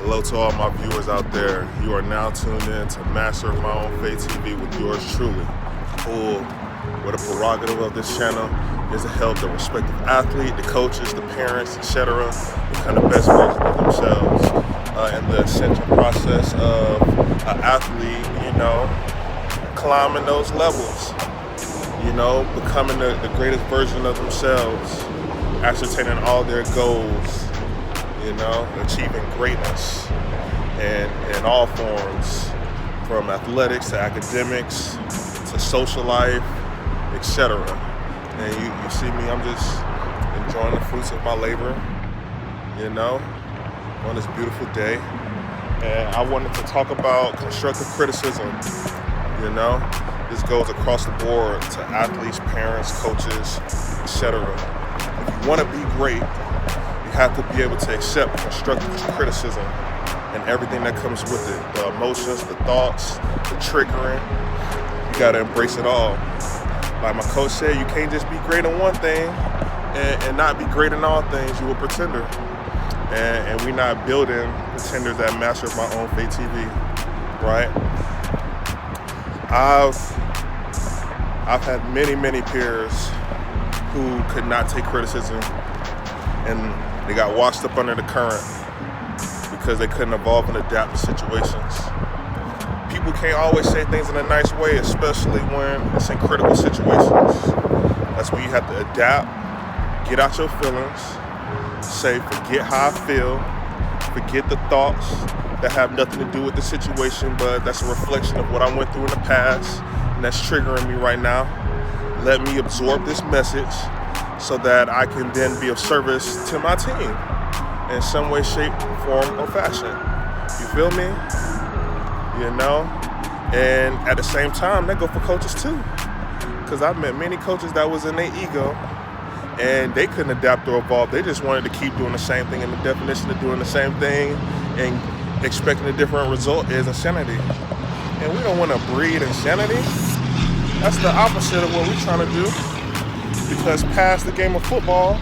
Hello to all my viewers out there. You are now tuned in to MasterOfMyOwnFateTv with yours truly. Cool. Where the prerogative of this channel is to help the respective athlete, the coaches, the parents, etc. become the best version of themselves in the ascension process of an athlete, climbing those levels, becoming the greatest version of themselves, ascertaining all their goals, achieving greatness in all forms, from athletics to academics to social life, etc. And you see me, I'm just enjoying the fruits of my labor, on this beautiful day. And I wanted to talk about constructive criticism. This goes across the board to athletes, parents, coaches, etc. If you want to be great, you have to be able to accept constructive criticism and everything that comes with it. The emotions, the thoughts, the triggering. You got to embrace it all. Like my coach said, you can't just be great in one thing and not be great in all things. You a pretender. And we're not building pretenders at MasterOfMyOwnFateTv, right? I've had many peers who could not take criticism, and they got washed up under the current because they couldn't evolve and adapt to situations. People can't always say things in a nice way, especially when it's in critical situations. That's when you have to adapt, get out your feelings, say, forget how I feel, forget the thoughts that have nothing to do with the situation, but that's a reflection of what I went through in the past, and that's triggering me right now. Let me absorb this message so that I can then be of service to my team in some way, shape, form, or fashion. You feel me? And at the same time, that go for coaches too. Because I've met many coaches that was in their ego and they couldn't adapt or evolve. They just wanted to keep doing the same thing, and the definition of doing the same thing and expecting a different result is insanity. And we don't want to breed insanity. That's the opposite of what we're trying to do. Because past the game of football,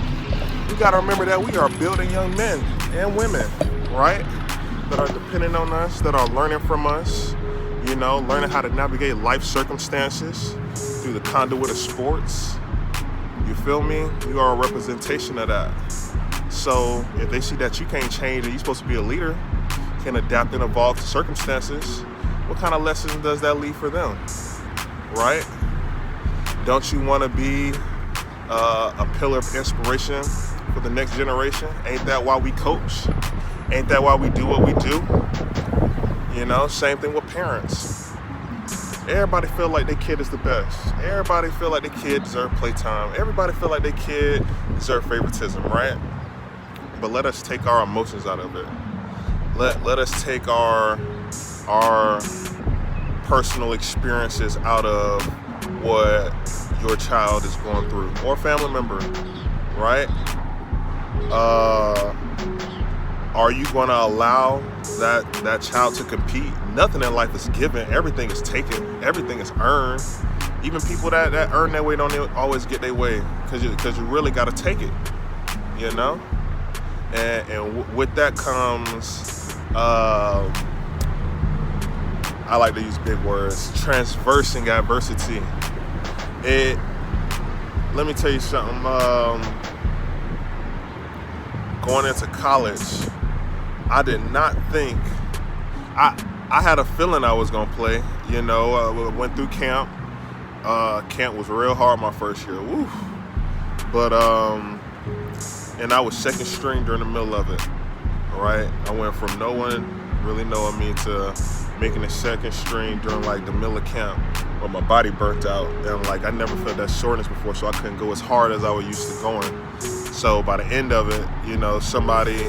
we got to remember that we are building young men and women, right? That are dependent on us, that are learning from us, learning how to navigate life circumstances through the conduit of sports. You feel me? You are a representation of that. So if they see that you can't change and you're supposed to be a leader, can adapt and evolve to circumstances, what kind of lessons does that leave for them, right? Don't you want to be a pillar of inspiration for the next generation? Ain't that why we coach? Ain't that why we do what we do? Same thing with parents. Everybody feel like their kid is the best. Everybody feel like their kid deserve playtime. Everybody feel like their kid deserve favoritism, right? But let us take our emotions out of it. Let us take our personal experiences out of what your child is going through, or family member, right? Are you going to allow that child to compete? Nothing in life is given. Everything is taken. Everything is earned. Even people that earn their way don't always get their way, because you really got to take it, And with that comes, I like to use big words, transversing adversity. Let me tell you something. Going into college, I did not think, I had a feeling I was gonna play. Went through camp. Camp was real hard my first year. Woo. But and I was second string during the middle of it. Right? I went from no one really knowing me to making a second string during the middle of camp, where my body burnt out, and I never felt that soreness before, so I couldn't go as hard as I was used to going. So by the end of it, somebody,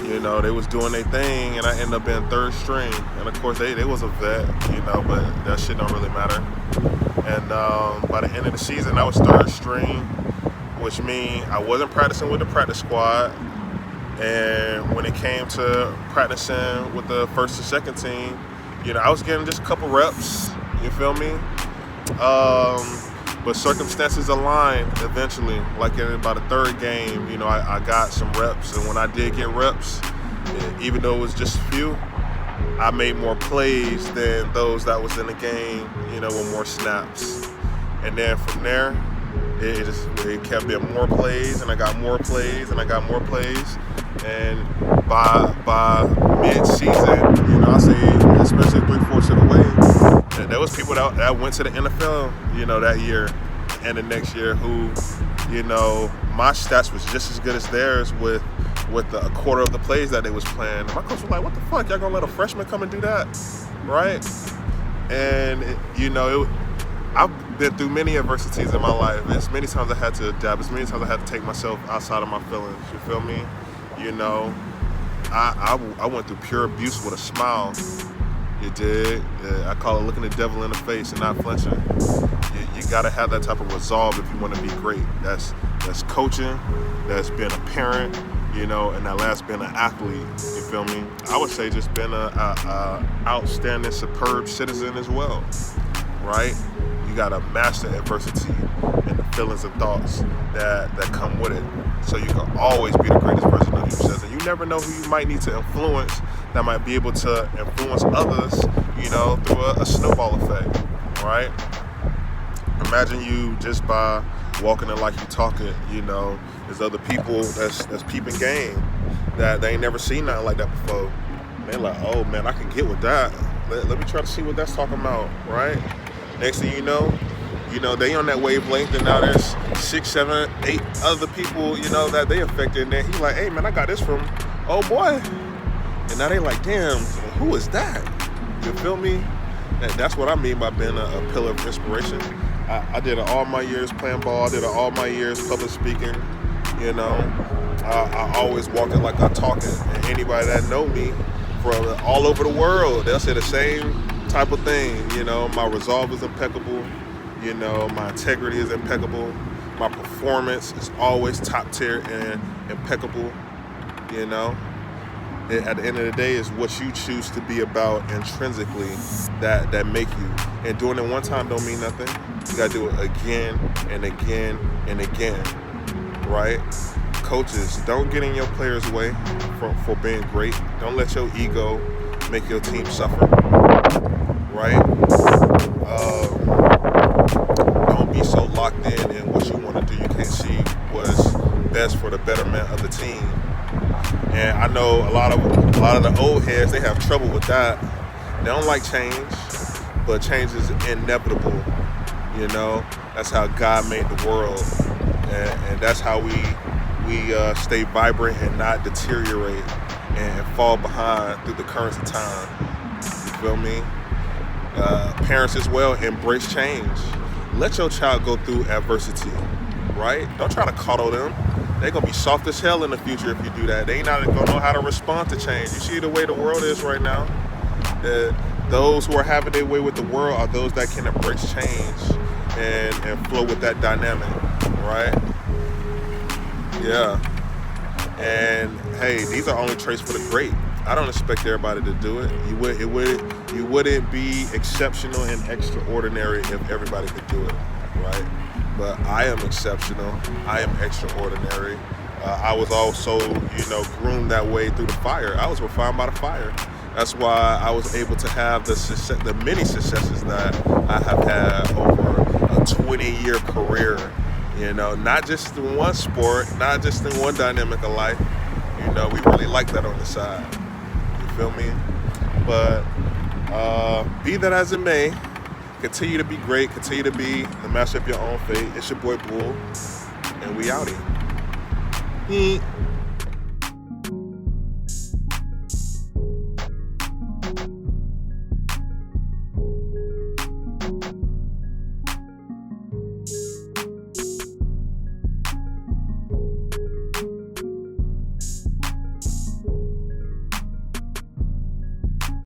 they was doing their thing, and I ended up being third string. And of course, they was a vet, but that shit don't really matter. And by the end of the season, I was third string, which means I wasn't practicing with the practice squad. And when it came to practicing with the first and second team, I was getting just a couple reps, you feel me? But circumstances aligned eventually. In about the third game, I got some reps. And when I did get reps, even though it was just a few, I made more plays than those that was in the game, with more snaps. And then from there, it kept being more plays, and I got more plays, and I got more plays. And by mid-season, I say, especially 3/4 of the way, there was people that went to the NFL, that year and the next year who, my stats was just as good as theirs with a quarter of the plays that they was playing. And my coach was like, what the fuck, y'all gonna let a freshman come and do that, right? And, I've been through many adversities in my life. As many times I had to adapt. As many times I had to take myself outside of my feelings. You feel me? I went through pure abuse with a smile. You did. I call it looking the devil in the face and not flinching. You gotta have that type of resolve if you want to be great. That's coaching. That's being a parent. And that last being an athlete. You feel me? I would say just being a outstanding, superb citizen as well. Right? You gotta master adversity and the feelings and thoughts that come with it, so you can always be the greatest version of yourself. And you never know who you might need to influence that might be able to influence others, through a snowball effect, right? Imagine you just by walking in like you talking, there's other people that's peeping game that they ain't never seen nothing like that before. And they're like, oh man, I can get with that. Let me try to see what that's talking about, right? Next thing you know, they on that wavelength, and now there's 6, 7, 8 other people, that they affected. And then he's like, hey man, I got this from oh boy. And now they like, damn, who is that? You feel me? And that's what I mean by being a pillar of inspiration. I did it all my years playing ball. I did it all my years public speaking. I always walked it like I talk it. And anybody that know me from all over the world, they'll say the same type of thing. My resolve is impeccable. My integrity is impeccable. My performance is always top tier and impeccable. At the end of the day, is what you choose to be about intrinsically that make you. And doing it one time don't mean nothing. You gotta do it again and again and again, right? Coaches, don't get in your players' way for being great. Don't let your ego make your team suffer, right? Don't be so locked in what you want to do. You can't see what's best for the betterment of the team. And I know a lot of the old heads, they have trouble with that. They don't like change, but change is inevitable. That's how God made the world, and that's how we stay vibrant and not deteriorate and fall behind through the currents of time. You feel me? Parents as well, embrace change. Let your child go through adversity, right? Don't try to coddle them. They're going to be soft as hell in the future if you do that. They ain't not going to know how to respond to change. You see the way the world is right now? Those who are having their way with the world are those that can embrace change and flow with that dynamic, right? Yeah. And hey, these are only traits for the great. I don't expect everybody to do it. You wouldn't be exceptional and extraordinary if everybody could do it, right? But I am exceptional. I am extraordinary. I was also, groomed that way through the fire. I was refined by the fire. That's why I was able to have the many successes that I have had over a 20-year career. Not just in one sport, not just in one dynamic of life. We really like that on the side. You feel me? But be that as it may, continue to be great. Continue to be the master of your own fate. It's your boy Bull, and we out here.